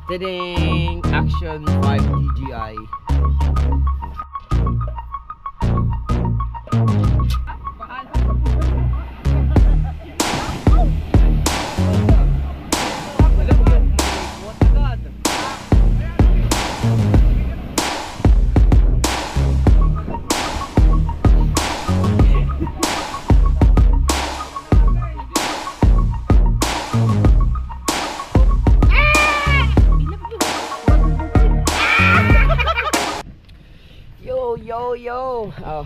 Tading! Action 5 DJI. Yo! Oh.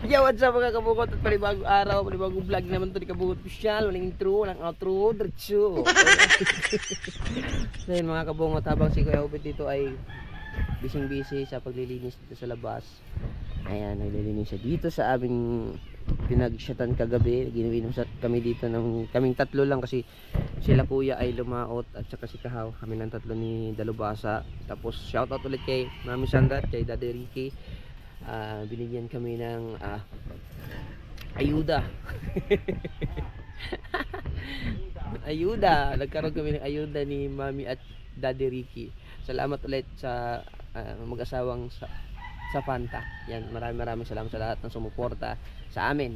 Yo, what's up mga kabukot? At panibagong araw, panibagong vlog naman ito ni Kabukot Official. Walang intro, walang outro, diretso. So yun mga kabukot, habang si Kuya Obet dito ay busy sa paglilinis dito sa labas. Ayan, naglilinis siya dito sa aming pinagsyatan kagabi. Ginuwinom kami dito ng kaming tatlo lang kasi sila kuya ay lumaot at saka si Kahaw, kami ng tatlo ni Dalubasa. Tapos shoutout ulit kay Mami Sandra, kay Daddy Ricky. Binigyan kami ng ayuda. Ayuda, nagkaroon kami ng ayuda ni Mami at Daddy Ricky. Salamat ulit sa mag-asawang sa Fanta. Yan, maraming salamat sa lahat ng sumuporta sa amin.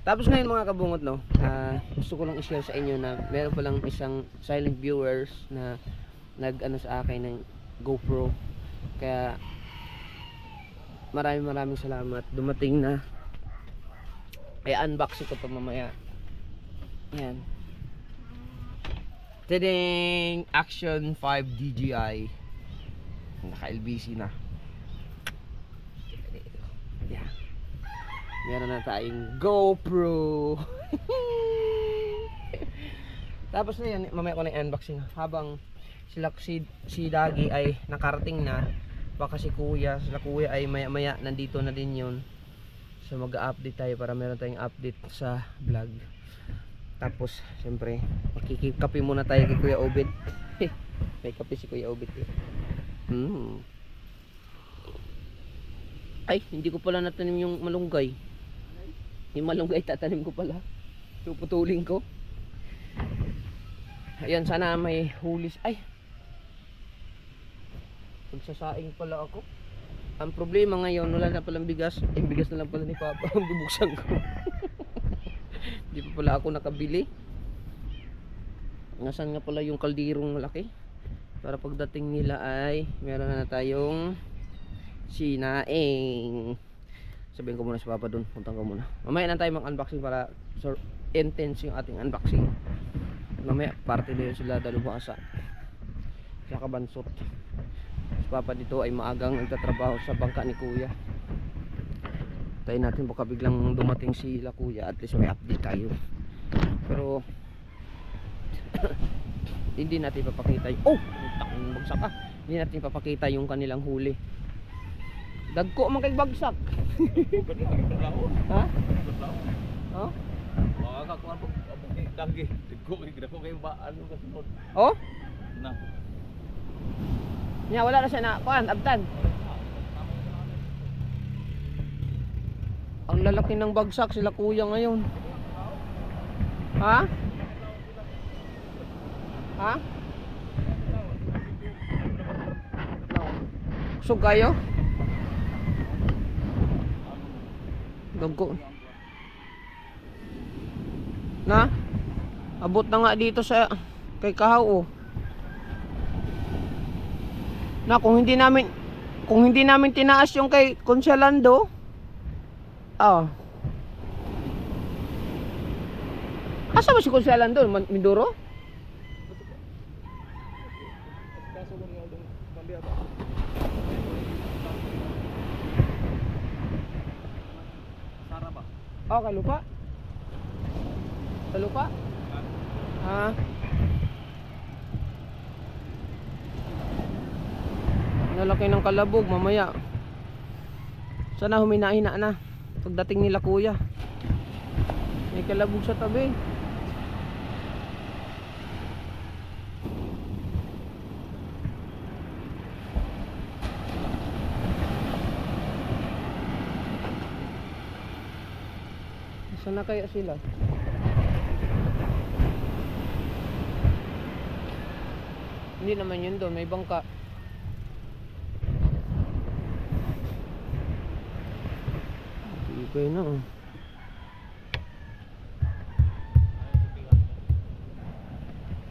Tapos ngayon mga kabungot, no, gusto ko lang i-share sa inyo na meron pa lang isang silent viewers na nag-ano sa akin ng GoPro. Kaya maraming salamat. Dumating na. Ay unboxing ko to mamaya. Yan. Tading! Action 5 DJI. Naka-LBC na. Yeah. Meron na tayong GoPro. Tapos na yan, mamaya ko na unboxing. Habang si Dagi ay nakarating na, baka si Kuya, sila Kuya ay maya nandito na din yun. So mag-update tayo para meron tayong update sa vlog. Tapos siyempre makikikape muna tayo kay Kuya Obet. May kape si Kuya Obet eh. Ay, hindi ko pala natanim yung malunggay. Yung malunggay tatanim ko pala. Puputulin ko. Ayan, sana may hulis. Ay, pagsasaing pala ako. Ang problema ngayon, wala na palang bigas. Ay, bigas na lang pala ni Papa. Ang bubuksan ko. Hindi pa pala ako nakabili. Nasaan nga pala yung kaldirong malaki? Para pagdating nila ay meron na tayong sinaing. Sabihin ko muna sa Papa dun. Puntang ko muna. Mamaya na tayo mag-unboxing para intense yung ating unboxing. Mamaya party din sila Dalubasa. Sa Kabansot. Si Papa dito ay maagang nagtatrabaho sa bangka ni Kuya. Tayo natin baka biglang dumating sila Kuya. At least may update tayo. Pero hindi natin papakita yung bagsak ka. Hindi natin papakita yung kanilang huli. Dagko man kay bagsak. Ha? Oh? Baka ko ang dagi. Dagko kay ba ano kasunod. Oh? Na. Nya wala na siya na kuan abtan. Ang lalaki ng bagsak sila Kuya ngayon. Ha? Ha? So kayo? Dagko. Na? Abot na nga dito sa kay Kahaw oh. Na kung hindi namin tinaas yung kay Consialando. Asa ba si Consialando? Mindoro? Oh, kalupa? Kalupa? Ha? Nalaki ng kalabog mamaya. Sana humina-hina na pagdating nila Kuya. May kalabog sa tabi. Sana kaya sila? Hindi naman yun doon, may bangka. Okay na oh.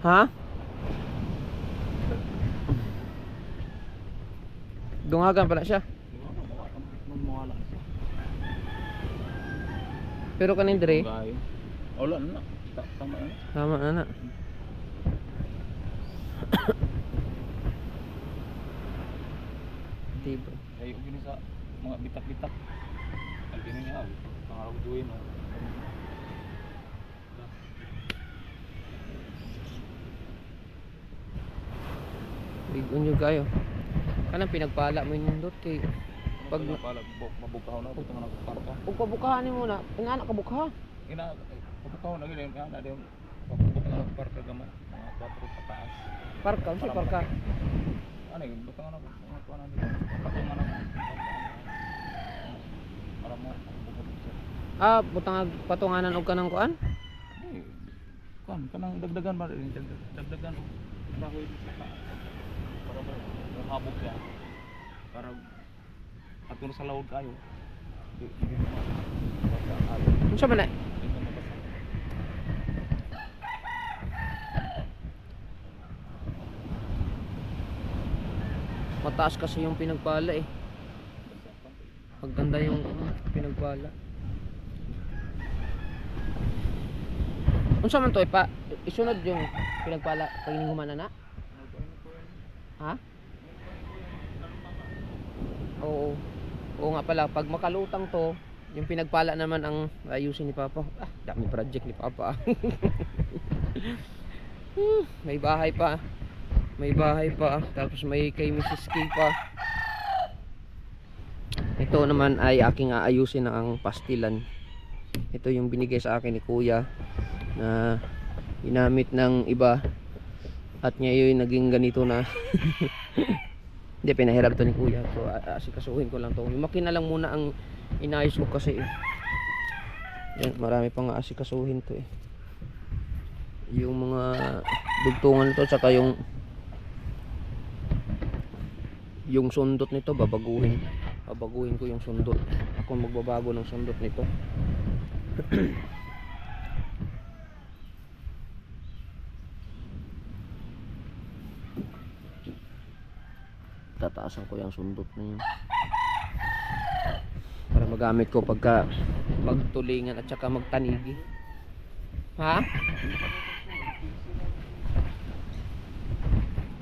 Ha? Dungagan pala siya. Mamawala siya. Pero kanin dire, Gayo. Wala na. Tama na. tama na. Diba? Kayo gini sa mga bitak-bitak. Ang gini niya. Pangarap duwi mo. Bigon nyo kayo. Kanang pinagpala mo yung dot kay Pag mabukaw na ito nga nagparka. ug pabukahanin mo na, ingana ka bukha. Ina mabukaw na gini nga na din. Pabukak na nagparka gamay. Mga 4 pataas. Parka, si parka. Ano yun? Baka nga mga kuha na nila. Patungan na. Para mo. Ah, butang patunganan og kanang kuan. Kan kanang dagdagan ba rin dagdagan og kahoy sa taas. Para ba habog ya. Para atun sa lawod kayo. Unsa man na? Mataas kasi yung pinagpala eh. Maganda yung pinagpala. Unsa man to isunod yung pinagpala pag humana na? Ha? Oo. Oo nga pala, pag makalutang to, yung pinagpala naman ang ayusin ni Papa. Ah, dami project ni Papa. May bahay pa. May bahay pa, tapos may kay Mrs. K pa. Ito naman ay aking aayusin ang pastilan. Ito yung binigay sa akin ni Kuya na ginamit ng iba at ngayon naging ganito na. Hindi, pinahirap to ni Kuya. So asikasuhin ko lang to. Yung makina lang muna ang inayos ko kasi yan, marami pang asikasuhin to eh. Yung mga dugtungan to, tsaka yung sundot nito babaguhin ko yung sundot. Ako magbabago ng sundot nito. Tataasan ko yung sundot na yun para magamit ko pagka magtulingan at saka magtanigi. Ha?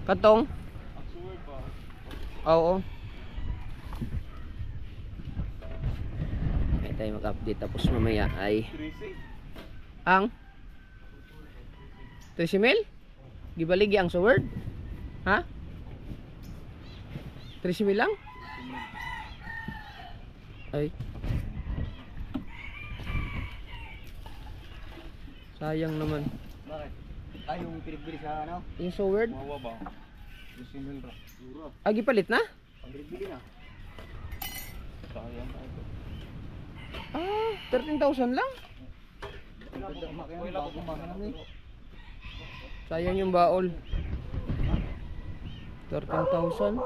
Katong? Oo. May tayo mag-update tapos mamaya ay ang 13,000? Gibaligi ang sword? Ha? 13,000 lang? Ay. Sayang naman. Bakit? Ay, yung pinagbili sa ano? Yung sword? Mawa ba? Yung simil ra. Euro. Agi palit na? Pinagbili na. Sayang tayo. Ah, 13,000 lang? Wala ko kumain. Sayang yung baol. 13,000.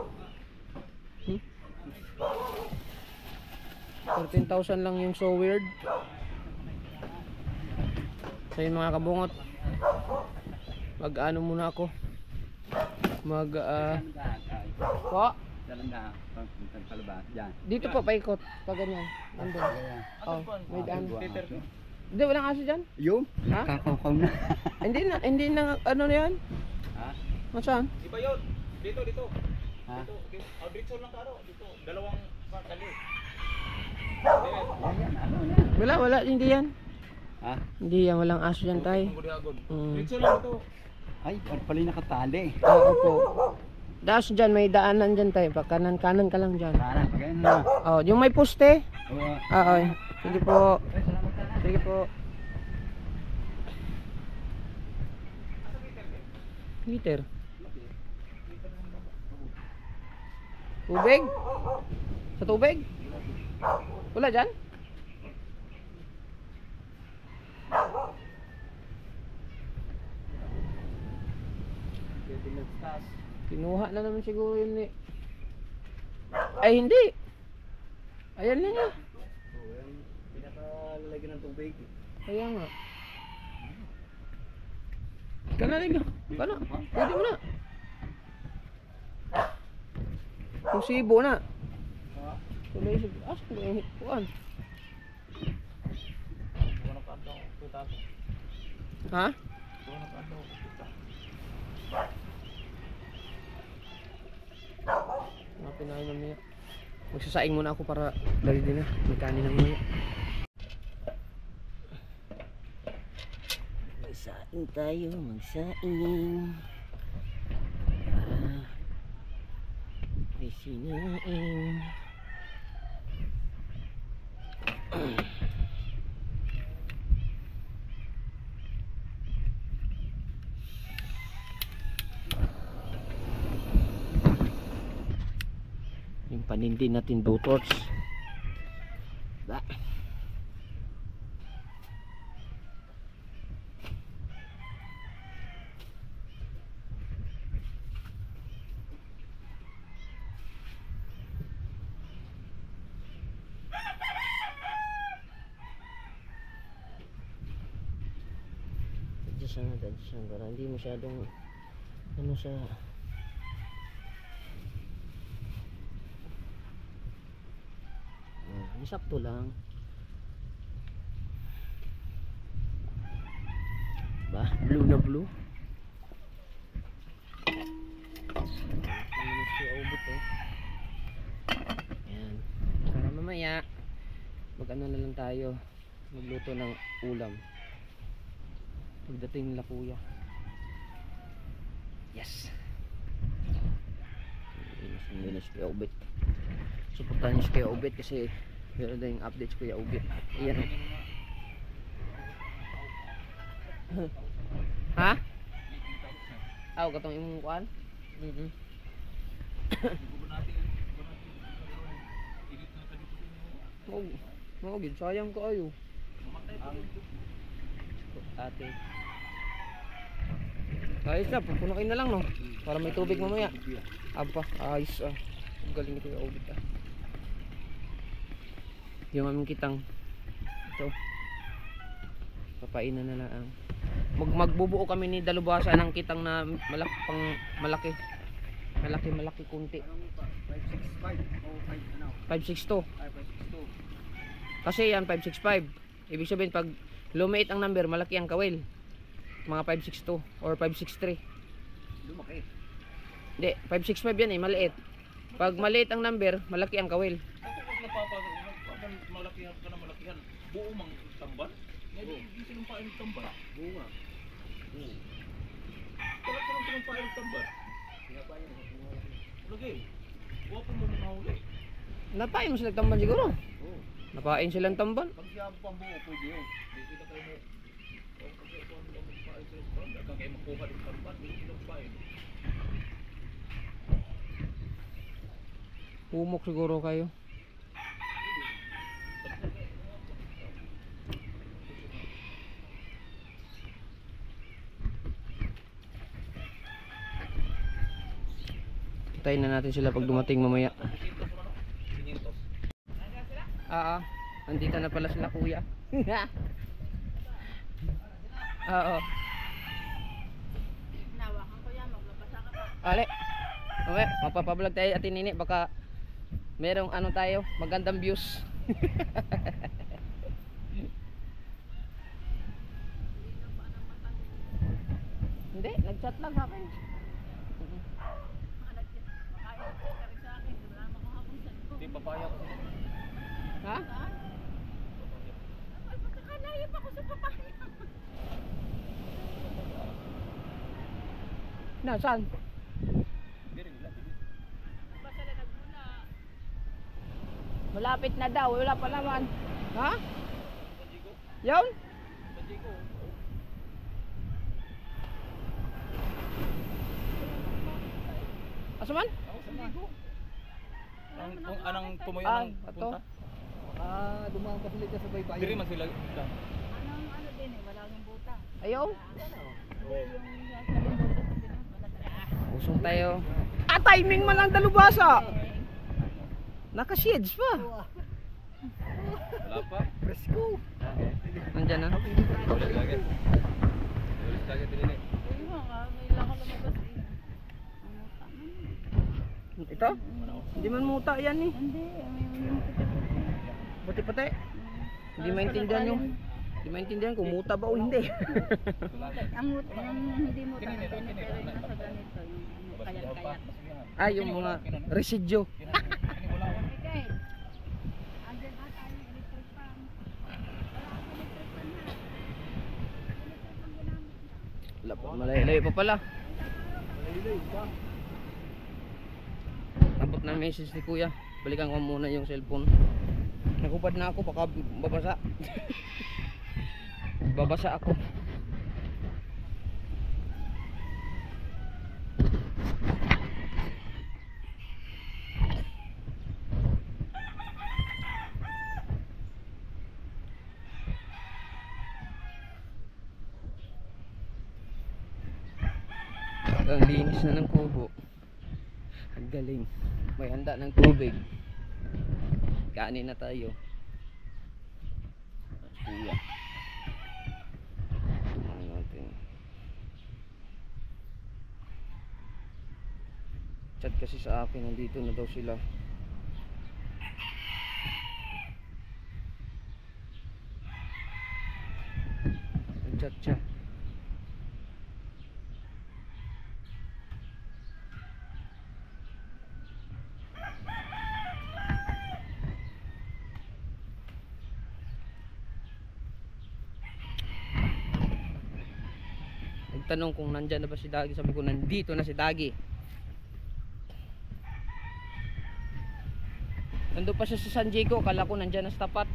13,000 lang yung so weird. So yun mga kabungot, mag-ano muna ako, po dito pa paikot pa ganyan nandun. Oh, may daan. Hindi, walang aso dyan. Yung? Ha? Kakakaw na. Hindi na ano na yan. Ha? Masaan? Iba yun. Dito. Ha? Dito. Dito lang karo. Dito. Dalawang kali. Wala, hindi yan. Ha? Hindi yan, walang aso dyan tay. Dito lang ito. Ay, pala nakatali. Oo po. Daas dyan, may daanan dyan tay. Pa kanan ka lang dyan. Parang pagkain na. Oh, yung may poste. Oo. Oo. Sige po. Sige po. Liter. Tubig? Sa tubig? Wala dyan? Kinuha na naman siguro yun eh. Ay hindi. Ayan lang ah. Pinakalalagyan ng tubig. Kaya nga. Kanalig ah. Kana. Pwede mo na. Kung sibo na. Tuloy sa asa ko yung hikuan. Ha? Mga pinahin mamaya. Magsasaing muna ako para dali din na. May kanin na mamaya. Magsaing tayo, magsaing. Para may sinaing. Yung panindig natin blue torch. Ba? Adjust para hindi masyadong ano sa sakto lang ba, blue na blue. Ayan, para mamaya mag ano na lang tayo, magluto ng ulam pagdating nila kuya. Yes, linis Kuya Ubit. Suportahan niyo si Kuya Ubit kasi meron na yung updates Kuya Ubit. Ayan. Ha? Aw, katong imong kuan? Mo gid sayang kaayo. Ate. Ayos na, pupunuin na lang no. Para may tubig mamaya. Aba, ayos ah. Galing ni Kuya Ubit ah. Yung aming kitang ito. Papainan na lang. Magbubuo kami ni Dalubhasa ng kitang na malaki. Malaki kunti. 562. Kasi yan 565. Ibig sabihin pag lumiit ang number, malaki ang kawil. Mga 562 or 563. Lumaki. Hindi, 565 yan eh, maliit. Pag maliit ang number, malaki ang kawil. Malakihan ka na malakihan. Buo mang tamban? Hindi sinumpain ng tamban. Buo nga. Talaga ka sinumpain ng tamban. Lagi. Buo pa mo nahuli. Napain mo silang tamban siguro. Oo. Napain silang tamban. Pag siya pa buo, pwede yun. Hindi kita kayo mo. Kasi ito ang magpain sa tamban. Dagang kayo makuha ng tamban. Hindi sinumpain. Humok siguro kayo. Tayo na natin sila pag dumating mamaya. Andito na pala sila kuya. Oo. Nawakan ko yan, maglabasa ka pa. Ale. Okay, mapapablog tayo Ate Nini, baka merong ano tayo, magandang views. Hindi, nag-chat lang sa akin. Hindi papaya ko. Ha? Magkakalayo pa ko sa papaya. Nasaan? Hindi rin nila. Basta na nagmula. Malapit na daw, wala pa naman. Ha? Yun? Asa man? Kung anong tumayo Ah, ng ato. punta. Dumaan pa sila sa baybayin. Diri man sila. Anong ano din eh, wala yung buta. Ayaw? Yung sasabihin buta sa Pinas, wala talaga. Usong tayo. Timing man lang dalubasa. Naka-shades pa. Wala pa. Presko. Nandyan na. Ulit lagi. Ulit lagi din eh. Uy, mga, kailangan ko lumabas eh. Ano, tama. Ito? Hindi man muta yan eh. Hindi, may puti-puti. Buti pati. Hindi maintindihan yung... Hindi maintindihan kung muta ba o hindi. Ang hindi mo tanong din, pero yung nasa ganito, yung ano, kayat-kayat. Yung mga residyo. Okay. Andyan ata yung electric fan. Wala akong electric fan na. Electric fan ginamit na. Malayo pa pala. Abot na message ni kuya. Balikan ko muna yung cellphone. Nagubad na ako, baka babasa. Babasa ako. Ang linis na ng kubo. Ang galing. May handa ng tubig. Kanin na tayo. Kuya. Tingnan natin. Chat kasi sa akin, nandito na daw sila. Chat siya. Nagtanong kung nandyan na ba si Dagi. Sabi ko nandito na si Dagi. Nandun pa siya sa San Diego. Akala ko nandyan na sa tapat.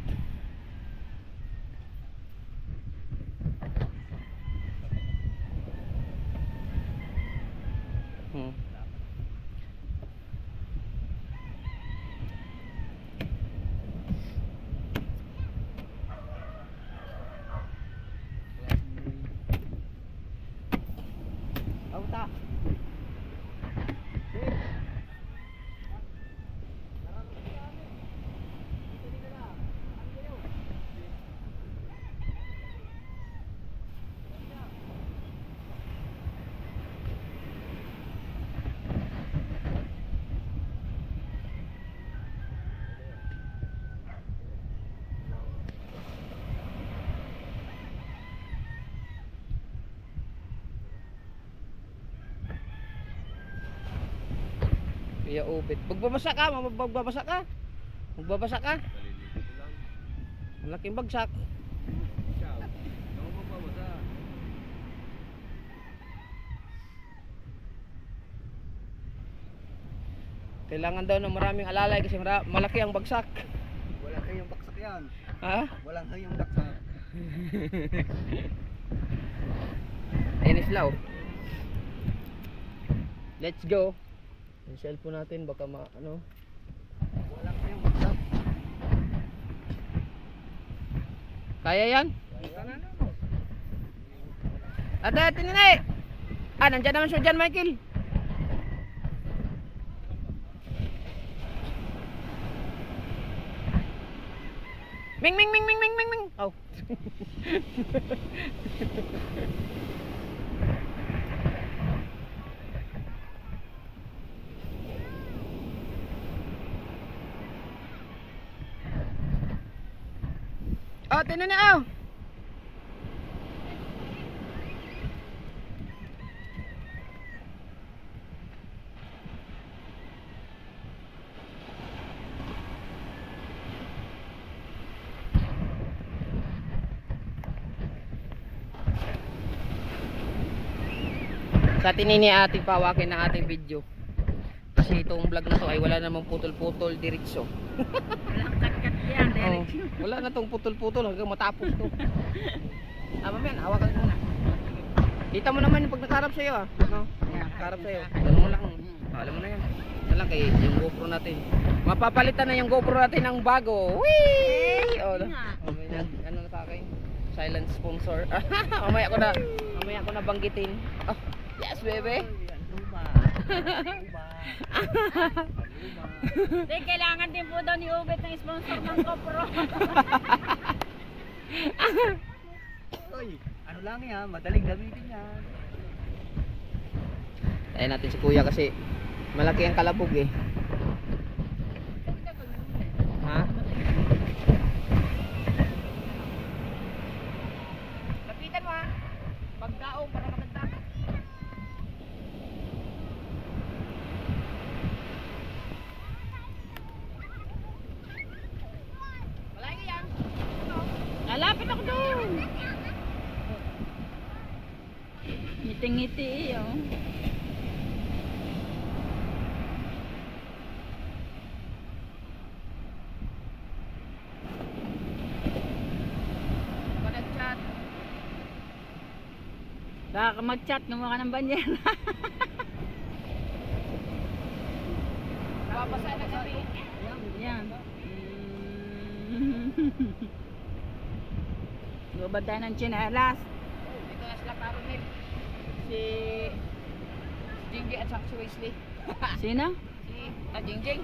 Auta. Kuya Obet. Magbabasa ka, magbabasa ka. Magbabasa ka. Malaking bagsak. Kailangan daw ng maraming alalay kasi malaki ang bagsak. Walang kayong baksak yan. Ha? Walang kayong baksak. Ayan islaw. Let's go. Yung cellphone natin baka ano. Walang kayong baksak. Kaya yan? Ate, tinini! Nandyan naman siya dyan, Michael. Ming, ming, ming, ming, ming, ming, ming. Oh. Tinini, oh. Sa tinini ating pawakin ng ating video. Kasi itong vlog na to ay wala namang putol-putol diretso. Walang kat-kat yan, direction. Wala na tong putol-putol hanggang matapos to. Mamaya, hawakan mo na. Kita mo naman yung pag nakarap sa'yo no? Nakarap sa'yo. Ganun mo lang. Alam mo na yan. Yan lang kay yung GoPro natin. Mapapalitan na yung GoPro natin ng bago. Whee! Ano na sa akin? Silent sponsor. Mamaya ko na banggitin. Oh, yes, baby. Luma. Hindi, kailangan din po daw ni Ubet ng sponsor ng GoPro. Uy, ano lang yan, madaling gamitin yan. Tayo natin si kuya kasi malaki ang kalabog eh. Ha? Lapitan mo ha. Pagdaong para maganda. Wala yan. Lalapit ako doon. Ngiting-ngiti eh oh. Nag-chat. Baka mag-chat ng mga ng banyera. Babasa na gabi. Yan. Gubad tayo ng tsinelas. Dito na sila karoon si Jingy at saka si Wesley. Sino? Si Jingjing.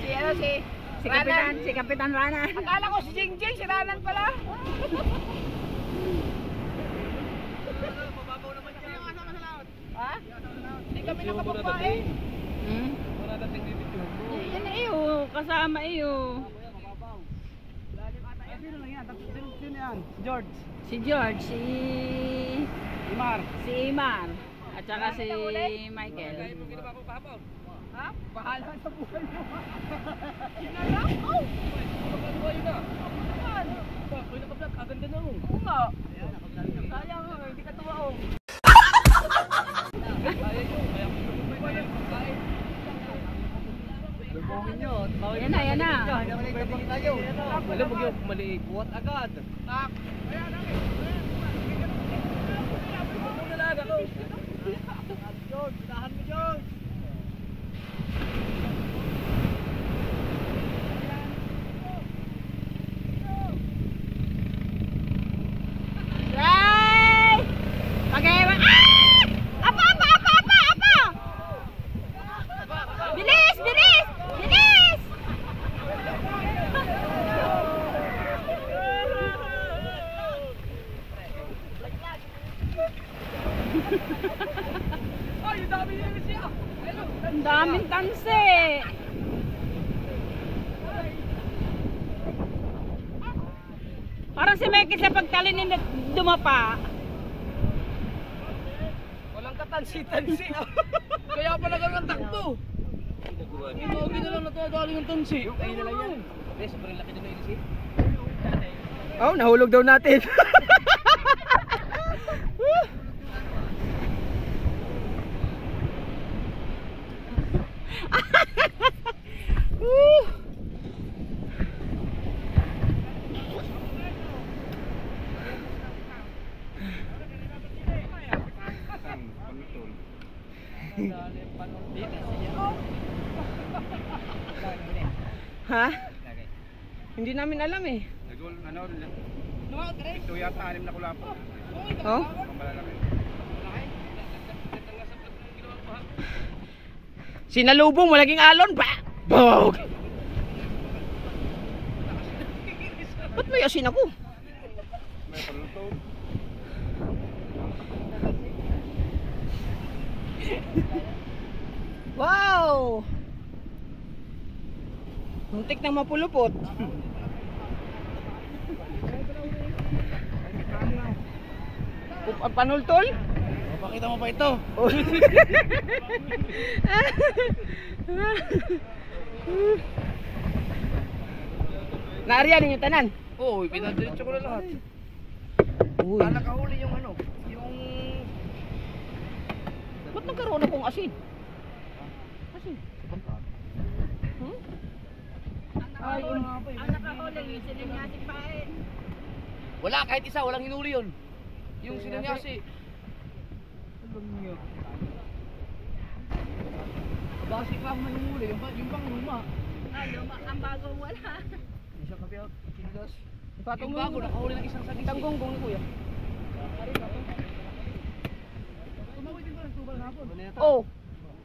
Si ano si Kapitan, si Kapitan Rana. Akala ko si Jingjing, si Ranan pala. Mababaw naman yan. Yung asama sa laot. Ha? Hindi kami nakapapain. Wala dating dito yung Yan na iyo, kasama iyo. Sino lang yan? Sino yan? George. Si George, si Imar. Imar, at saka si Michael. Ha? Bahala sa buhay mo. Sinala? Oh! Aganda na mo. Oo nga. Sayang mo, hindi ka tumaong. Lubongin nyo. Yan na, yan na. Hindi ako nagkabang tayo. Alam mo yung maliig. Buhat agad. George, unahan mo George. Ray! Pag-ewan. Ah! Apa! Bilis! Bilis! Bilis! Ay, ang dami nila siya. Ang daming tanse. Parang si Michael sa pagtalin nila dumapa. Walang katansi-tansi. Kaya pala ganun ang takbo. Inuogi na lang natadali ng tansi. Ayun na lang yan. Hindi, sobrang laki din na inisip. Oh, nahulog daw natin. Ha? Hindi namin alam eh. Nagul, ano, ito yata 6 na kulapo. Oh? Ang malalaki. Sinalubong, malaging alon pa. Bog! Ba't may asin ako? May paluto. Wow! Muntik nang mapulupot. Panultol? Pakita mo pa ito. Naariyan ninyo tanan. Oo, pinadiretso ko na lahat. Uy. Nakahuli yung ano, yung... Ba't nagkaroon akong asin? Asin? Hmm? Ay, yung nga pa Ang nakahuli, sininyasi pain. Wala, kahit isa, walang hinuli yun. Yung sinanyasi. Alam niyo. Basi pa ang hinuli, yung pang luma. Ang bagong wala. Hindi siya kapiyak, sinigas. Ipatong Yung bago, nakahuli ng isang sagisi. Itang gonggong ni kuya. Tumawid din ba ito? Oh.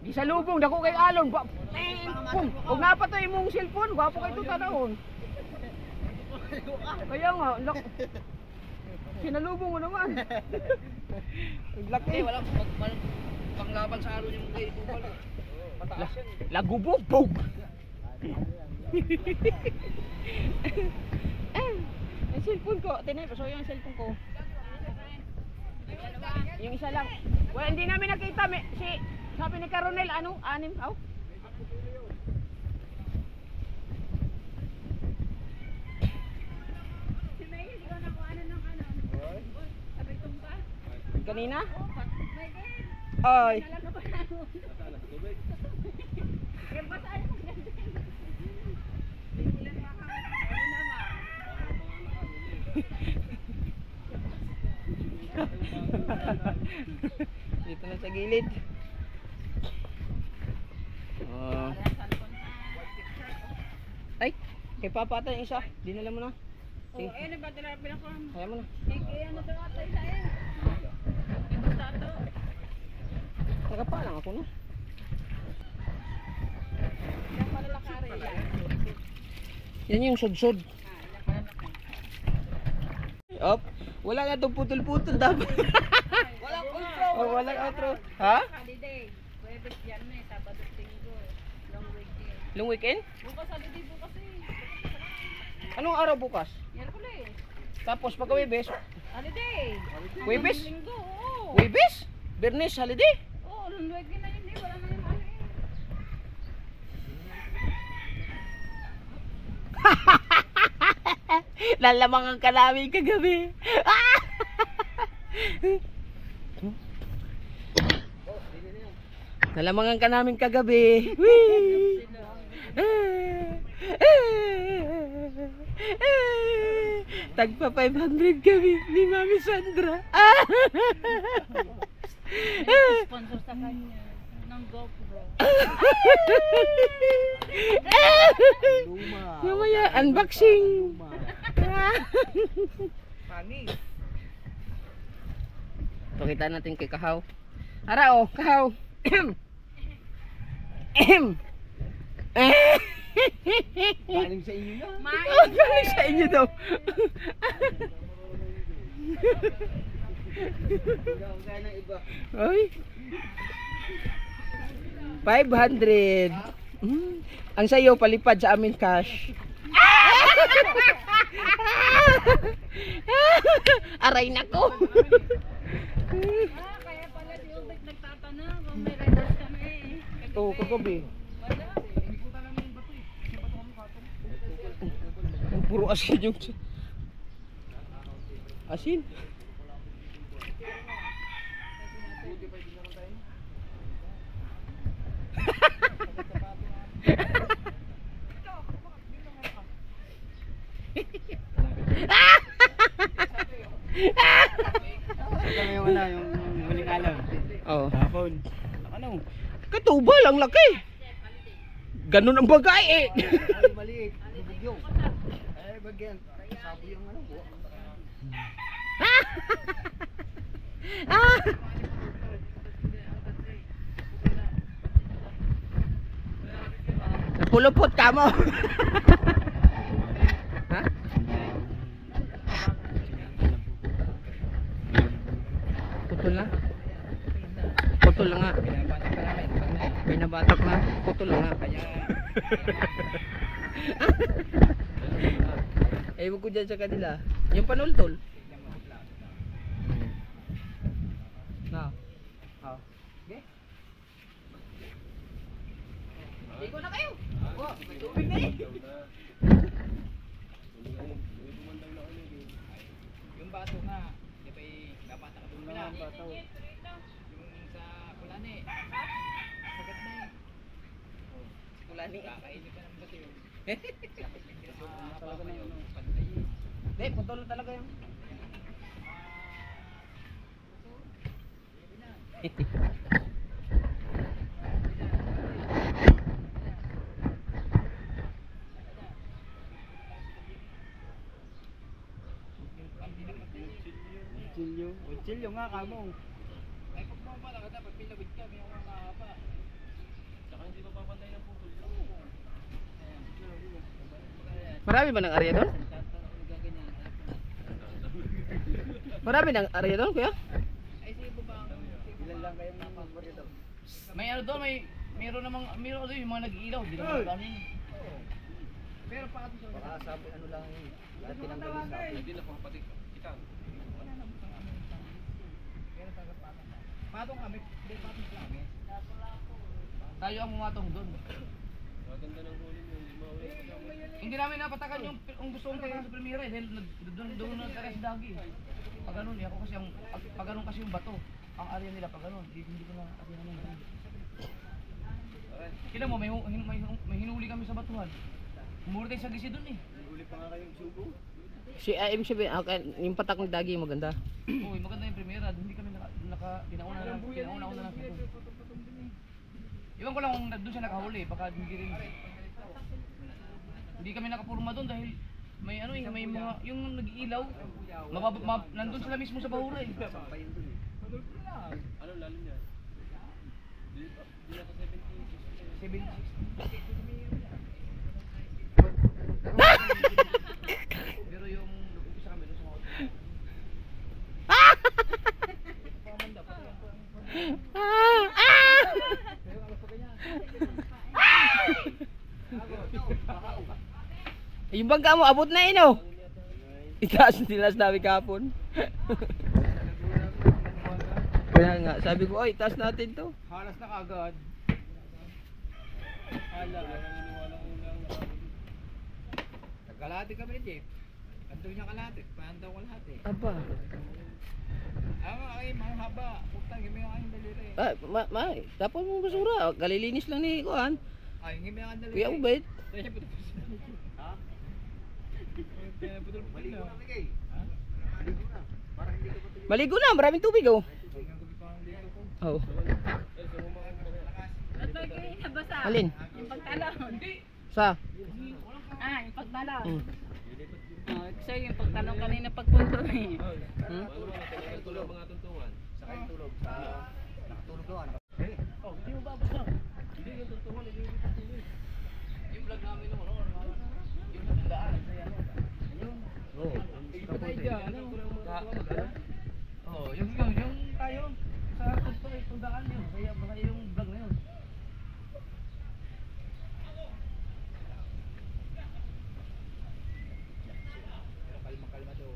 Di sa lubong dako kay alon. Pum. Og napatoy imong cellphone, gwapo kay tuta daon. Kaya nga, sinalubong mo naman. Naglaki. Wala panglaban sa araw yung kay Tubal. Pataas yan. Lagubog. Ang cellphone ko, tinay, pasoy yung cellphone ko. Yung isa lang. Well, hindi namin nakita. Sabi ni Caronel, ano? Anim? Aw? Kanina? Ay. Dito na sa gilid. Ay, kay Papa ata yung isa. Dinala mo na. Sige. Eh, nagbatala ko. Kaya mo na. Ano daw ata isa eh. Nagapa lang ako na. Ilang palalakari yan. Yan yung sudsod. Op, wala nga itong putol-putol dapat. Walang outro. Oh, walang outro. Ha? Holiday. Huwebes yan eh. Sabado, Linggo. Long weekend. Long weekend? Bukas holiday bukas eh. Anong araw bukas? Miyerkules. Tapos pagka Webes, Holiday. Huwebes? Linggo, oo. Webes? Bernes, holiday? Oo, long weekend na yun eh. Wala na yung ano eh. Lalamangan ka namin kagabi. Lalamangan ka namin kagabi. Wee! Tagpa 500 kami ni Mami Sandra. Sponsor sa kanya ng GoPro. Mamaya, unboxing. Pakita natin kay Kahaw. Ara oh, Kahaw. Galing sa inyo yan. Galing sa inyo daw. Kaya ng iba. Ay. 500. Ang sayo palipad sa amin cash. Aray nako. Kaya pala si Ubek nagtatanong kung may riders kami. Oh, kagabi. Wala eh. Ang puro asin yung asin. Kami yung ano, yung huling alaw. Oh. Hapon. Ano? Katubal ang laki. Ganun ang bagay eh. Ay, maliit. Bubugyo. Ay, bagyan. Sabo yung ano. Napulupot ka mo. Ha? Putol na. Putol na nga. Binabatak na. Putol na nga. Eh, wag ko dyan sa kanila. Yung panultol. Na. Oh. Okay. Iko na kayo. Oh, may tubig na eh. Yung bato nga, di ba dapat nakatulong na? Yung sa Kulani. Sagat na eh. Kulani. Kakainin ka ng bato yun. Hindi, putol talaga yun. Uchilyo. Uchilyo nga kamo. Ay, pag mga bata ka dapat pila with Marami ba ng area doon? Marami ng area doon, kuya? May ano doon, meron namang doon yung mga nag-iilaw, di naman dami. Pero pa ato sa baka sabi ano lang lahat tinanggalin sa akin. Hindi na pati kita. Patong kami, hindi patong kami. Tayo ang mumatong doon. Maganda ng huli mo, hindi namin napatakan yung gusto kong kaya sa Primera dahil doon na kaya sa Dagi. Pag ganun, ako kasi pag ganun kasi yung bato. Ang area nila pag ganun, hindi ko na area naman. Kailan mo, may hinuli kami sa batuhan. Umuri tayo sa gisi doon eh. Hinuli pa nga kayong sugo. Si IM siya, yung patak ng Dagi maganda. Oo, maganda yung Primera. Hindi kami pinauna na lang. Iwan ko lang kung doon siya nakahuli, baka hindi rin. Hindi kami nakapurma doon dahil may ano may mga yung nag-iilaw. Nandun sila mismo sa bahura eh. Ano lalim niya? 76. Pero yung isa kami doon sa mga Yung bangka mo, abot na ino. Itaas nila sa dami kapon. Kaya nga, sabi ko, oy, taas natin to. halas na kagad. Nagkalahati kami ni Jeff. Andun niya kalahati. Pahandaw ko lahat eh. Aba. Ay, mga haba. Putang, gimi ang aking daliri. Tapos mong basura. Kalilinis lang ni Kuan. Ay, gimi ang daliri. Kuya Ubed. Ha? Maligo na kay. Ha? Maligo na. Para hindi ka patuloy. Maligo na, maraming tubig oh. Oh. At bagay nabasa. Alin? Yung pagtalon. Sa? Yung pagtalon. Hmm. Kasi yung pagtalon kanina pagpunto eh. Tulog mga tuntungan. Saka yung tulog sa nakatulog doon. Oh, hindi mo babasa. Hindi yung tuntungan, hindi yung tuntungan. Yung vlog namin noon, yung natandaan sa yan. Ayun. Oo. Patay dyan, ano? Oh, yung tayo sa tundaan yun. Kaya baka yung vlog na yun. Kalma daw.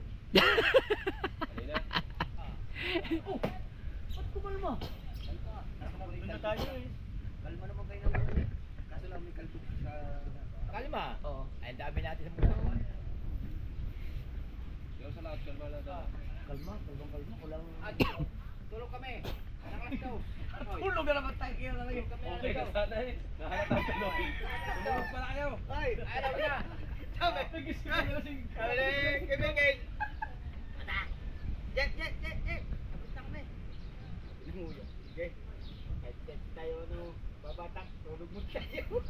Oh, ba't kumalma? Doon na tayo eh. Kalma naman kayo naman. Kaso lang may kalbo sa... Kalma? Oo. Ay, dami natin sa mula. Yung sa lahat, kalma lang daw. Kalma? Kulang... Tulog kami. Naklas daw. Tulog na naman tayo kaya nalagay kami. Okay, kasana eh. Nakalatang tulog. Tulog pala kayo. Ay, ayaw na. Sabi, nag-isip na lasing. Sabi, kibigay. Jet. Tapos na kami. Limuyo. Okay. Kahit tayo babatak, tulog mo tayo.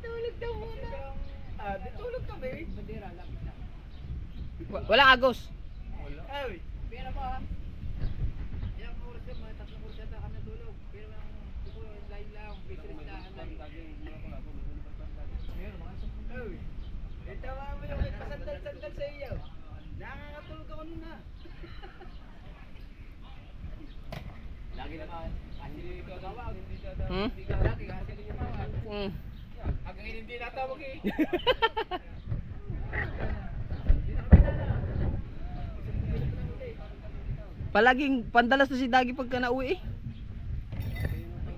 Tulog daw muna. Tulog kami. Bandera, lapit na. Wala agos. Wala. Ay, pera pa ha. Ilang oras yun, mga 3 oras yata kami tulog. Pero siguro live lang, business lang. Meron, mga 10. Ay, itawa mo yung pasandal-sandal sa iyo. Nakakatulog ako nun ha. Lagi naman, hindi ka tawag, hindi ka lagi kasi hindi ka tawag. Hanggang hindi natawag eh. Palaging pandalas na si Dagi pagka nauwi eh.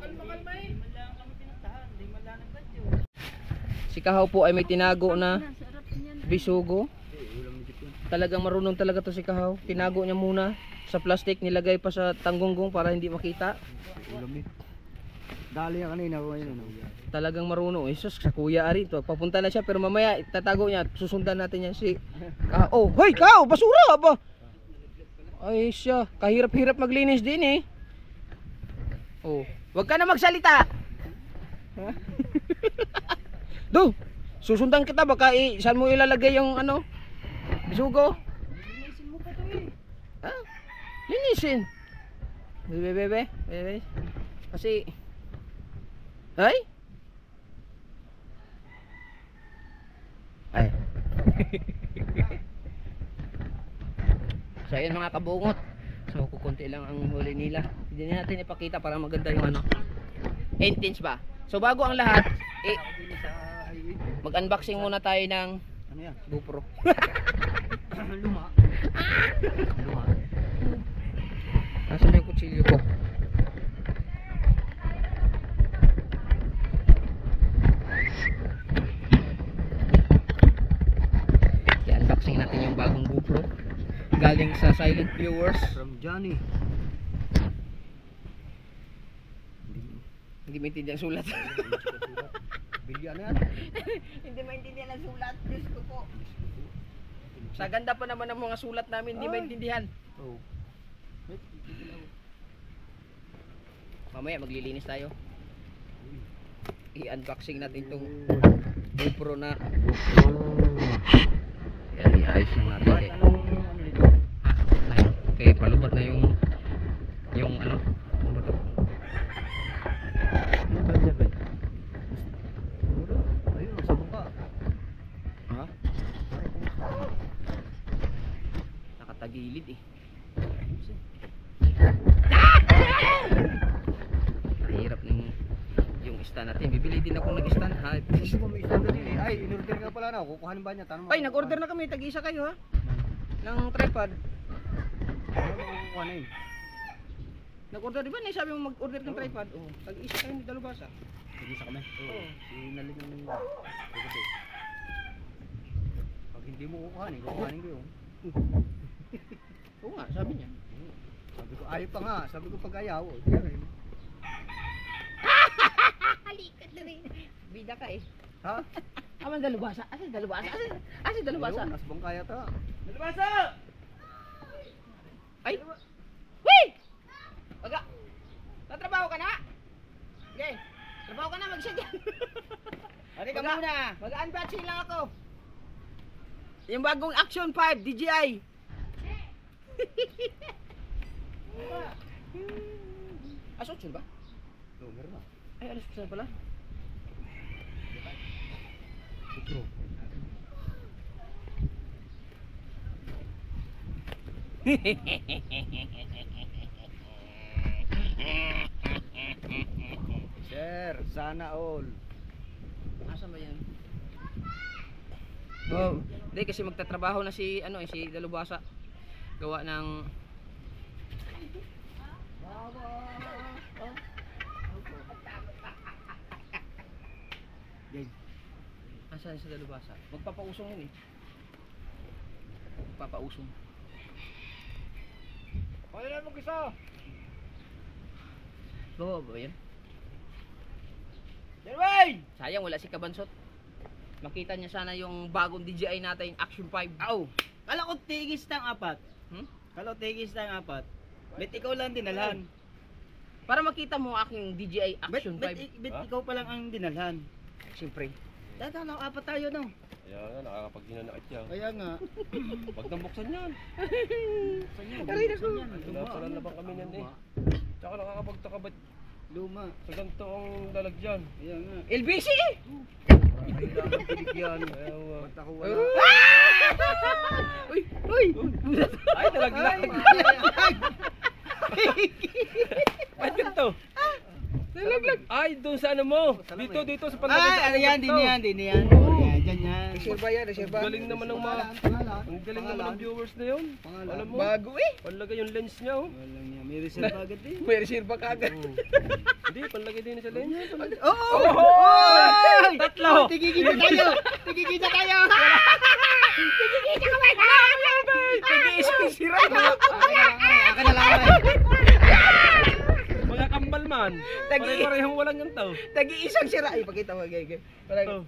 Kalma eh. Malang kami pinuntahan, hindi malang nagkatyo. Si Kahaw po ay may tinago na Sarap niyan. bisugo. Talagang marunong talaga to si Kahaw. Tinago niya muna sa plastic, nilagay pa sa tanggunggong para hindi makita. Ulam eh. Dali yan kanina ko yun. Talagang marunong. Sus, sa kuya ari to. Papunta na siya pero mamaya itatago niya. Susundan natin yan si Kahaw. Oh, hoy Kahaw, basura ba? Ay siya, kahirap-hirap maglinis din eh. Oh, wag ka na magsalita. Do, susundan kita baka saan mo ilalagay yung ano? Bisugo. Linisin mo pa to eh. Ah, linisin. Bebe. Kasi ay? So ayun mga kabungot. So kukunti lang ang huli nila. Hindi natin ipakita para maganda yung ano. 8 inch ba? So bago ang lahat, mag-unboxing muna tayo ng Ano yan? GoPro. Luma. Luma. Nasaan yung kutsilyo ko? I-unboxing natin yung bagong GoPro. Galing sa Silent Viewers. From Johnny. Hindi maintindihan ang sulat. Bilya na yan. Hindi maintindihan ang sulat. Diyos ko po. Sa ganda pa naman ng mga sulat namin, hindi maintindihan. Oh. Mamaya maglilinis tayo. I-unboxing natin itong GoPro na. Yan, i-ayos lang natin. Ano dito? Okay, palubat na yung ano? Ano ba to? Ayun, sa buka. Ha? Nakatagilid eh. Mahirap ng yung stand natin. Bibili din ako ng-stand ha. Hindi mo may stand din eh. Ay, in-order nga pala na. Kukuhanin ba niya? Tanong mo. Ay, nag-order na kami. Tag-isa kayo ha. Ng tripod. Ano mo kukuhanin? Nag-order di ba? Sabi mo mag-order ng tripod. Oh, tag-isa kayo ni Dalubasa. Nag-isa kami? Oo. Sinalin ng gabi. Pag hindi mo kukuhanin ko yun. Oo nga, sabi niya. Sabi ko, ayaw pa nga. Sabi ko pag ayaw. Di rin. Halikat na rin. Bida ka eh. Ha? Aman Dalubasa. Asan Dalubasa? Asan Dalubasa? Ayun, nasbang kaya ta. Dalubasa! Ay! Wait! Baga! Tatrabaho ka na? Okay. Trabaho ka na, mag-shag yan. Ari ka muna. Mag-unboxing lang ako. Yung bagong Action 5 DJI. Alas 8 ba? Oo, meron na. Ay, alas 8 pala. Putro. Sir, sana all. Asan ba yan? Oh, hindi kasi magtatrabaho na si si Dalubasa. Gawa ng Game. Asan si Dalubasa? Magpapausong yun eh. Magpapausong. Kaya na mo kisa. Bawa ba yan? Jerway! Sayang wala si Kabansot. Makita niya sana yung bagong DJI natin, Action 5. Aw, kala ko tigis ng apat. Hmm? Kala ko tigis ng apat. Bet ikaw lang dinalhan. Para makita mo ang aking DJI Bet, Action bet, 5. bet ikaw pa lang ang dinalhan. Siyempre. Dada na apat tayo no. Kaya nga, nakakapaghinanakit yan. Kaya nga. Wag nang buksan yan. Aray na ko. Pinapalan na bang kami yan eh. Tsaka nakakapagtaka ba't Luma. sa ganito ang lalagyan? Kaya nga. LBC! Kailangan binigyan. Ba't ako wala? Uy! Uy! Ay, nalaglag. Ba't ganito? Nalaglag! Ay, doon sa ano mo. Dito sa panlagay sa Ay, ano yan, ganito. din yan. Yan, dyan yan. Reserva yan, reserva. Ang galing naman ng mga... Ang galing naman ng viewers na yun. Alam mo, Bago eh! panlagay yung lens niya oh. Walang yan. May reserve agad eh. May reserva ka agad. Hindi, panlagay din sa lens. Oo! Oh! Tatlo! Tigigita tayo! Tigigita tayo! Tag-iisang sira! Akin na lang. Mga kambal man. Pare-parehong walang ganito. Tag-iisang sira! Ay, pakita mo, gay. Oh.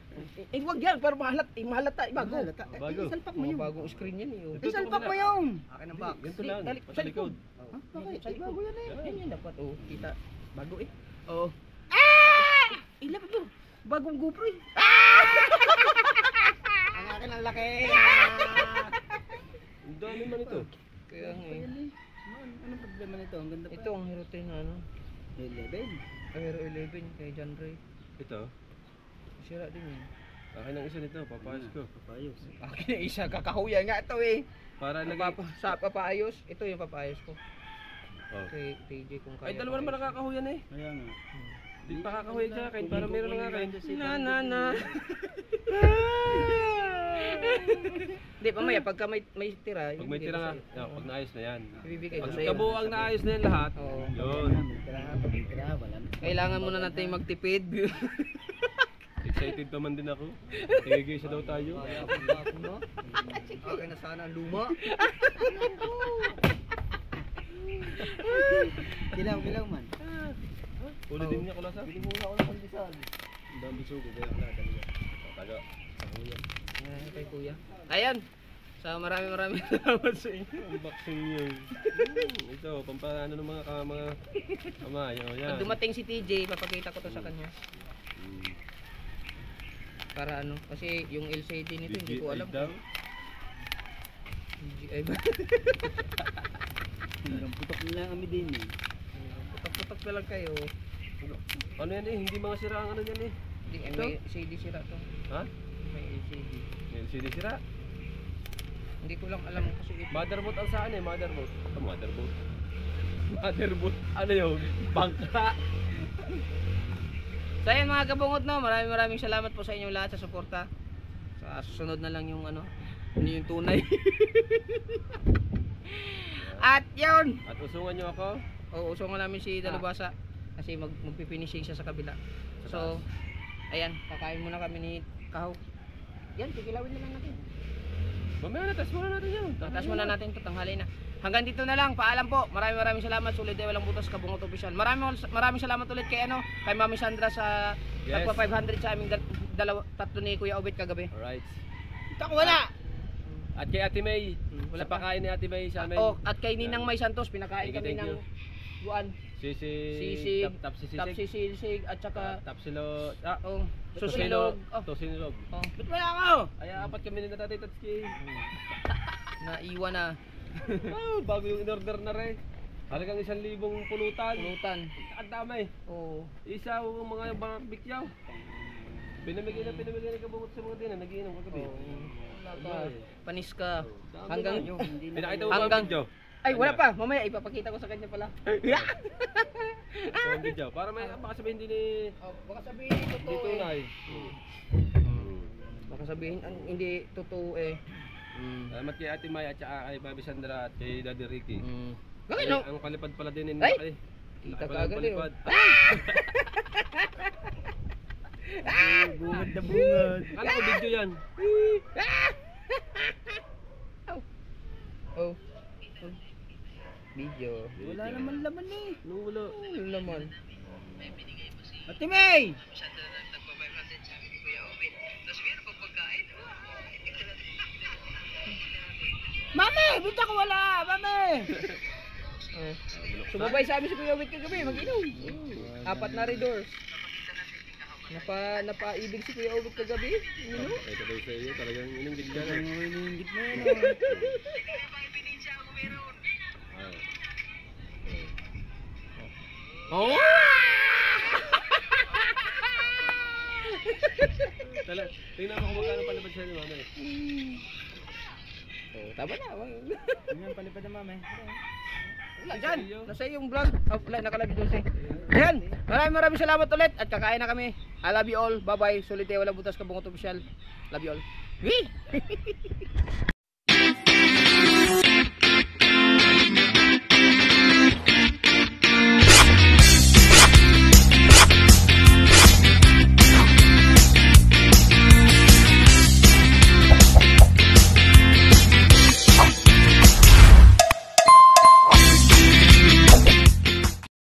Wag yan, para mahalata. Bago. Bago. Salpak mo Mga yun. bagong screen yan eh. oh. Ito sa Salpak mo kabila. yun. Akin ang box. Ganito lang. Dali, Sa likod. Ha? Bakit? Ay, bago yan eh. Yan. Yan dapat. Oh, kita. Bago eh. Oo. Ilap mo. Bagong GoPro eh. Ang akin ang laki. Ang dami man ito. Kaya nga eh. Anong problema nito? Ang ganda pa. Ito ang Hero 10 na ano. 11. Hero 11 kay John Ray. Ito. Sira din yun. Akin ang isa nito, papayos ko. Papayos. Akin na isa, kakahuyan nga ito eh. Para lagi. Sa papaayos, ito yung papaayos ko. Oh. Kay TJ kung kaya. Ay, dalawa naman nakakahuyan eh. Kaya nga. Di pa kakahuyan sa akin, para meron lang akin. Na. Hindi, mamaya pagka may tira. Pag may ibibigay tira ko nga, sa'yo. pag naayos na yan. Ibibigay ko Pag sa'yo. kabuo ang naayos na yan lahat, Oo. yun. Wala na. Kailangan muna natin magtipid. Excited naman din ako. Tigigisa daw tayo. Okay na sana ang luma. Kilaw man. Ulo din niya kulasa. Bili muna ako ng pandesal. Ang dami sugo, kaya ang lahat kanina. Taga. Ayan, kay kuya. Ayan. So maraming salamat sa inyo. Unboxing niyo. Ito, pampano ng mga kamayo. Yan. Pag dumating si TJ, papakita ko to sa kanya. Mm. Para ano, kasi yung LCD nito hindi ko alam. daw. DJI ba? Hanggang putok na kami din eh. Putok-putok na lang kayo. Ano yan eh, hindi mga sira ang ano yan eh. Hindi, Ito? may LCD sira to. Ha? May LCD. LCD sira. Hindi ko lang alam kasi ito. Motherboard ang saan eh, motherboard. Motherboard. Motherboard. Ano yun? Bangka. So ayan mga kabungot no, maraming salamat po sa inyong lahat sa suporta. Sa susunod na lang yung ano yung tunay. At yun! At usungan nyo ako. O, usungan namin si Dalubasa kasi magpifinishing siya sa kabila. So, ayan, kakain muna kami ni Kahaw. Yan, kikilawin na lang natin. Mamaya na, tas muna natin yun. Tatas muna natin ito, tanghali na. Hanggang dito na lang, paalam po. Maraming salamat. Sulit ay walang butas, Kabungot Official. Maraming salamat ulit kay kay Mami Sandra sa Yes. nagpa 500 sa aming tatlo ni Kuya Obet kagabi. Alright. Ito ko wala. At kay Ate May. Wala Sa pa. pakain ni Ate May sa amin. Oh, at kay Ninang May Santos, pinakain Thank you, kami thank ng you. buwan. Sisig. Tap sisig. Tapsisig at saka Tapsilo. oh, susilog. Oh, Tosinilog. oh. Ba't wala ako? Ay, apat kami ni Tatay Tatski. Naiwan na. Oh, bago yung in-order na rin. Halagang 1,000 pulutan. Pulutan. Ang dami. Oh. Isa yung mga barbecue. Pinamigay na kabungot sa mga din na nagiinom kagabi. Wala ka. Panis ka. Dami Hanggang na. Pinakita mo ba ang hanggang- video? ay wala pa. Mamaya ipapakita ko sa kanya pala. Ito ang video. Para may baka sabihin din ni Oh, baka sabihin hindi totoo dito eh. na eh. Baka sabihin ang hindi totoo eh. Salamat kay Ate May at saka kay Baby Sandra at kay Daddy Ricky. Bakit Ay, no? ang palipad pala din Ay! eh. Kita Laki pala ka ng agad eh. palipad. Bungad na bungad. Akala ko video yan. Oh. Video. Wala naman laman eh. Nung wala. Ano naman? Ate May! Mami! Bita ko wala! Mami! Oh. Sumabay sa amin si Kuya Wit kagabi, mag-inom. Apat na redors. Napaibig si Kuya Wit kagabi. Ano? Ito daw sa iyo, talagang inunggit ka na. Ang hiningit mo yun. Oh! Tala, tingnan mo kung magkano palipad sa'yo, mama eh. Oh, tama na. Yan, palipad na mami. Wala dyan. Nasa yung vlog. Oh, wala, nakalagay doon siya. Ayan. Maraming salamat ulit. At kakain na kami. I love you all. Bye bye. Sulit walang butas, Kabungot Official. Love you all. Wee!